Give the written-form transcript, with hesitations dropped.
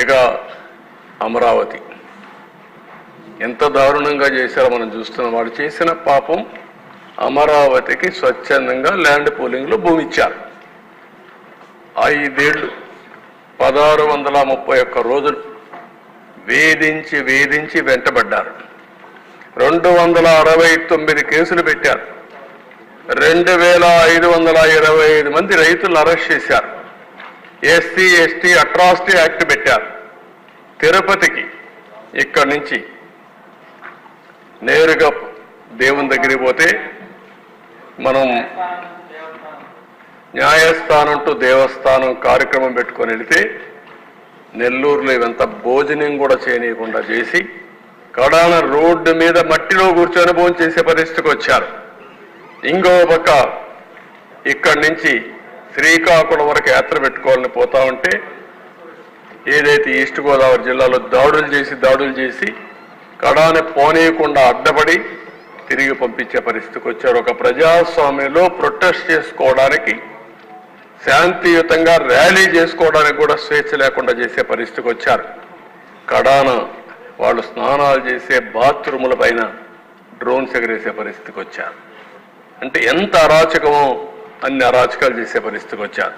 ఇక అమరావతి ఎంత దారుణంగా చేశారో మనం చూస్తున్నాం. వాడు చేసిన పాపం అమరావతికి స్వచ్ఛందంగా ల్యాండ్ పూలింగ్లో భూమి ఇచ్చారు. 5 ఏళ్ళు 1631 రోజులు వేధించి వేధించి వెంటబడ్డారు. 269 కేసులు పెట్టారు. 2525 మంది రైతులను అరెస్ట్ చేశారు. ఎస్సీ ఎస్టీ అట్రాసిటీ యాక్ట్ పెట్టారు. తిరుపతికి ఇక్కడి నుంచి నేరుగా దేవుని దగ్గరికి పోతే మనం న్యాయస్థానం టు దేవస్థానం కార్యక్రమం పెట్టుకొని వెళితే నెల్లూరులో ఇవంత భోజనం కూడా చేయనీయకుండా చేసి కడాన రోడ్డు మీద మట్టిలో కూర్చొని భోజనం చేసే పరిస్థితికి వచ్చారు. ఇంకో పక్క ఇక్కడి నుంచి శ్రీకాకుళం వరకు యాత్ర పెట్టుకోవాలని పోతా ఉంటే ఏదైతే ఈస్ట్ గోదావరి జిల్లాలో దాడులు చేసి కడాన పోనీయకుండా అడ్డపడి తిరిగి పంపించే పరిస్థితికి వచ్చారు. ఒక ప్రజాస్వామ్యంలో ప్రొటెస్ట్ చేసుకోవడానికి, శాంతియుతంగా ర్యాలీ చేసుకోవడానికి కూడా స్వేచ్ఛ లేకుండా చేసే పరిస్థితికి వచ్చారు. కడాన వాళ్ళు స్నానాలు చేసే బాత్రూముల పైన డ్రోన్స్ ఎగరేసే పరిస్థితికి వచ్చారు. అంటే ఎంత అరాచకమో అన్ని అరాచకాలు చేసే పరిస్థితికి వచ్చారు.